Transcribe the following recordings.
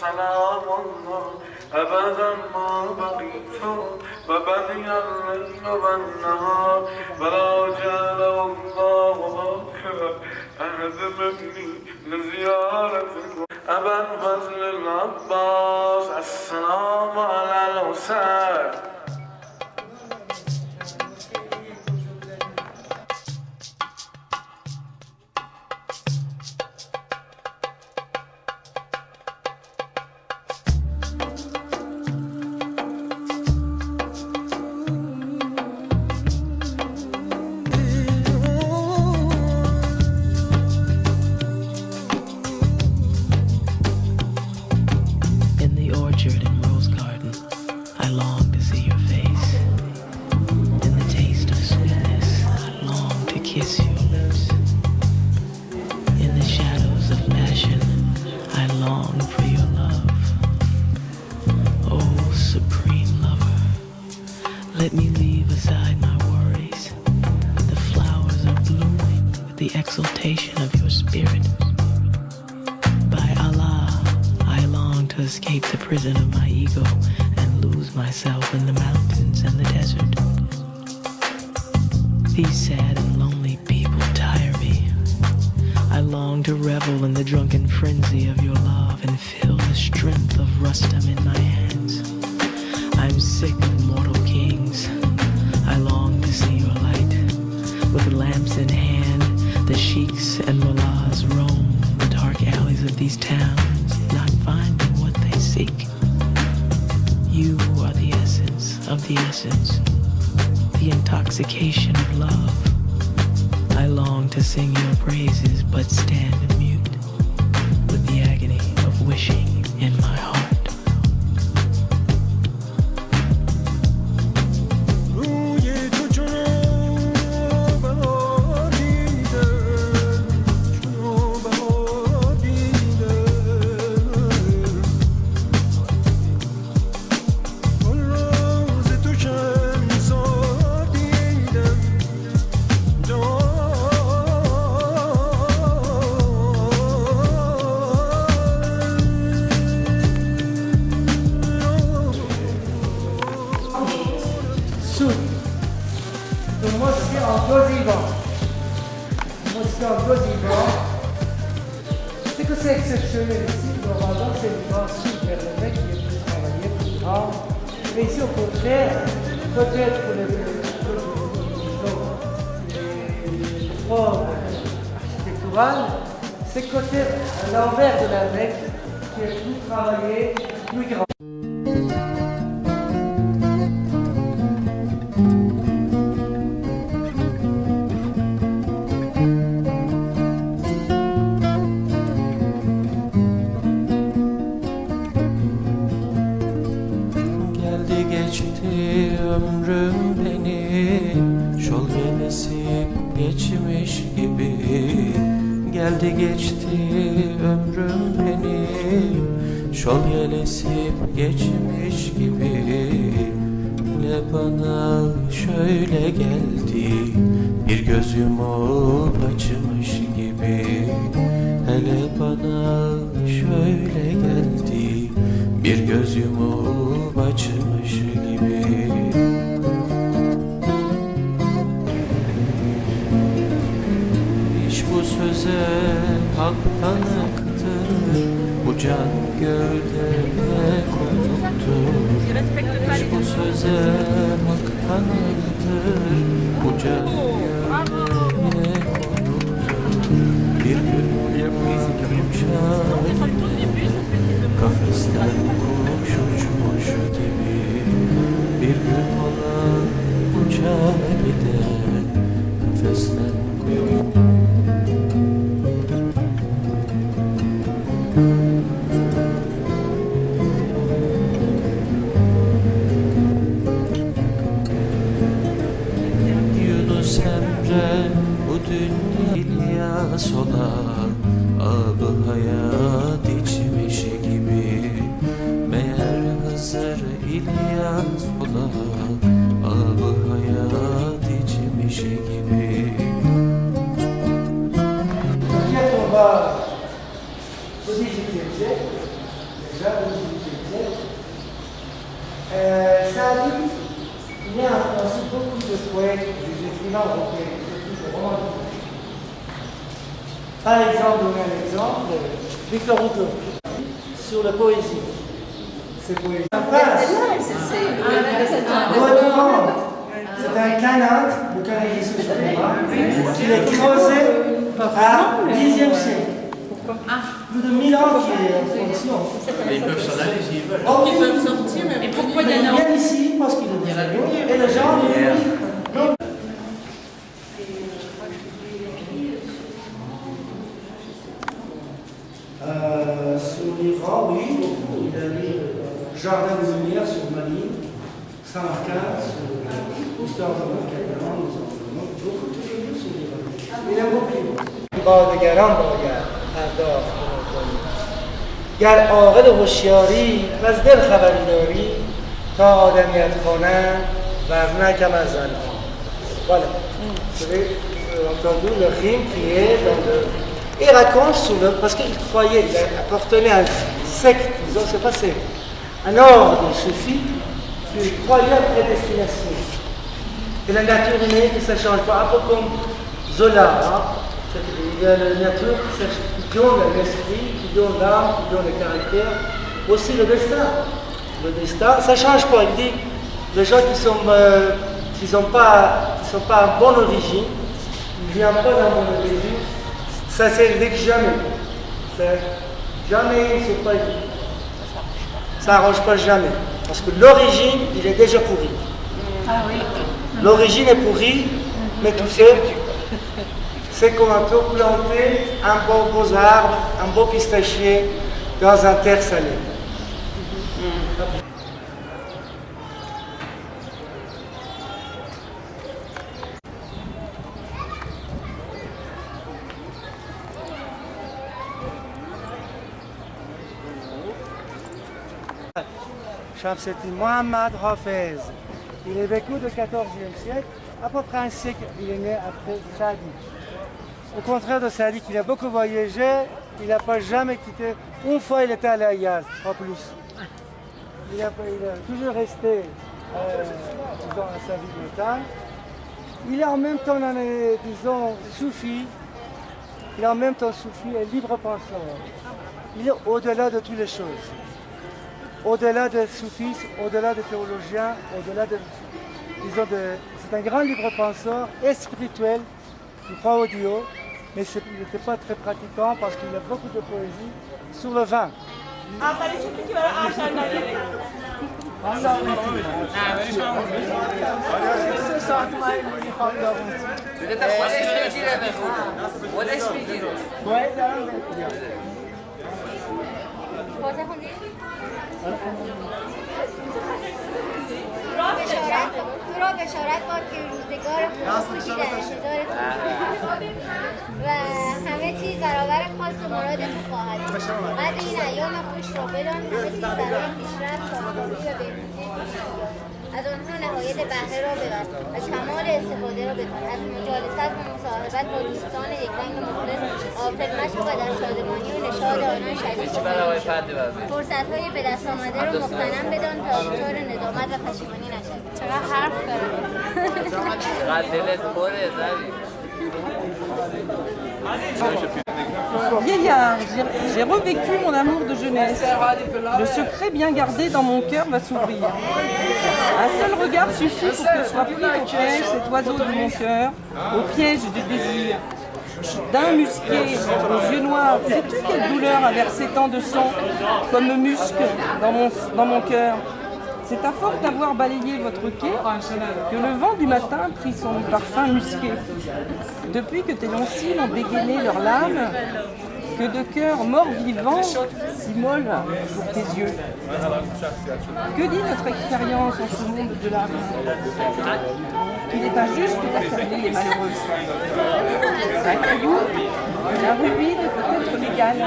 سلام الله أبدا ما بقيت وبقي الليل والنهار ولا جعل الله أكبر أحد مني لزيارتك أبا الفضل العباس السلام على الحسين. Let me leave aside my worries. The flowers are blooming with the exaltation of your spirit. By Allah, I long to escape the prison of my ego and lose myself in the mountains and the desert. These sad and lonely people tire me. I long to revel in the drunken frenzy of your love and feel the strength of Rustam in my hands. I'm sick of mortal kings. I long to see your light. With lamps in hand, the sheiks and mullahs roam the dark alleys of these towns, not finding what they seek. You are the essence of the essence, the intoxication of love. I long to sing your praises, but stand mute with the agony of wishing in my heart. Mosquée en Godivan. Mosquée en Godivan. Ce que c'est exceptionnel ici, normalement, c'est une grande soupe vers le mec qui est plus travaillé, plus grand. Mais ici, au contraire, peut-être pour les formes architecturales, c'est côté l'envers de la Mecque qui est plus travaillé, plus grand. Geçti ömrüm benim, şol gelesi geçmiş gibi. Geldi geçti ömrüm benim, şol yel esip geçmiş gibi. Hele bana şöyle geldi, bir göz yumup açmış gibi. Hele bana şöyle geldi, bir göz yumup açmış gibi. Hiç bu söze haktan aktır, bu can gövdeme konuktur. Hiç bu söze haktan aktır, bu can gövdeme konuktur. Bir gün yumuşak, kafesten kuş uçmuş gibi. Bir gün olan uçağa gider, kafesten kuş. Yunus Emre bu dünya İlyas ola, abı hayat içmiş gibi. Meğer Hızır İlyas ola, abı hayat içmiş gibi. Ensuite, on va au XVIIIe siècle, déjà au XVIIIe siècle. Saadi, il a influencé beaucoup de poètes, des écrivains européens, surtout des romantiques. Par exemple, on a un exemple, Victor Hugo, sur la poésie. Ces poésies. Ça passe. Retourante. C'est un canard, le canard qui se qu'il est creusé à 10e siècle. Plus de 1000 ans qu'il est en fonction. Mais ils peuvent s'en aller s'ils veulent. Oh, Ils peuvent sortir, mais pourquoi il y en a viennent ici parce qu'il est déjà venu. Et les gens donc, sur l'Iran, oui, beaucoup. Il a mis Jardin de Lumière sur Mali, Samarkand, sur l'histoire de Macaron, beaucoup de livres sur l'Iran. Il a beaucoup. بادگران باید پرداخت کنی گر عاقل و هوشیاری و از دل خبری داری تا آدمیت کنند ورنه کم از زنان. Voilà. Vous avez entendu le rime qui est dans le... Il raconte sur le... Parce qu'il croyait, il appartenait à une secte, disons, c'est pas secte, un ordre soufis qui croyait à prédestination. Et la nature humaine qui ne change pas, un peu comme Zola, hein. Il y a la nature qui donne l'esprit, qui donne l'âme, qui donne le caractère, aussi le destin. Le destin, ça ne change pas. Il dit, les gens qui sont pas à bonne origine, ils ne viennent pas dans bonne origine, ça s'explique jamais. Jamais ils ne sont pas. Ça n'arrange pas jamais. Parce que l'origine, il est déjà pourri. Ah oui. L'origine est pourrie, mais tout ça, c'est qu'on peut planter un beau arbre, un beau pistachier dans un terre salée. Shamseddin Mohammad Hafez, il est vécu du XIVe siècle, à peu près un siècle, il est né après Saadi. Au contraire de Saadi, qui a beaucoup voyagé, il n'a pas jamais quitté. Une fois, il était allé à Yazd, pas plus. Il a toujours resté disons, à sa vie de montagne. Il est en même temps, disons, soufi. Il est en même temps soufi et libre penseur. Il est au-delà de toutes les choses. Au-delà des soufisme, au-delà des théologiens, au-delà de, disons, c'est un grand libre penseur et spirituel. Il croit au Dieu, mais il n'était pas très pratiquant parce qu'il a beaucoup de poésie sur le vin. بشارت باد که روزگار خوشی در انتظارتون و همه چیز برابر خواست و مرادتون خواهد بود. قدر این ایام خوش را بدان همه چیز برای پیشرفت سازماندهی و بهبودی از آنها نهایت بهره را بدان و کمال استفاده را بکن. از مجالست و مصاحبت با دوستان یکرنگ مخلص غافل مشو و در شادمانی و نشاط آنان شریک شو. فرصت‌های به دست آمده را مغتنم بدان تا دچار ندامت و پشیمانی نشوی. چقدر حرف داره. چقدر دلت پره زری. Vieillard, j'ai revécu mon amour de jeunesse. Le secret bien gardé dans mon cœur va s'ouvrir. Un seul regard suffit pour que soit pris au piège cet oiseau de mon cœur, au piège du désir. D'un musqué aux yeux noirs, sais-tu quelle douleur a versé tant de sang comme musc dans mon cœur? C'est à force d'avoir balayé votre quai que le vent du matin prit son parfum musqué. Depuis que tes longs cils ont dégainé leurs lames, que de cœurs morts vivants s'immolent pour tes yeux. Que dit notre expérience en ce monde de l'âme? Qu'il est injuste d'accabler les malheureux. Un caillou, un rubis de peut-être légal.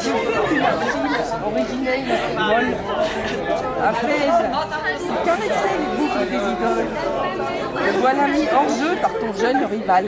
Suffit qu'une argile originelle molle apaise et caresser les boucles des idoles. Te voilà mis hors jeu par ton jeune rival.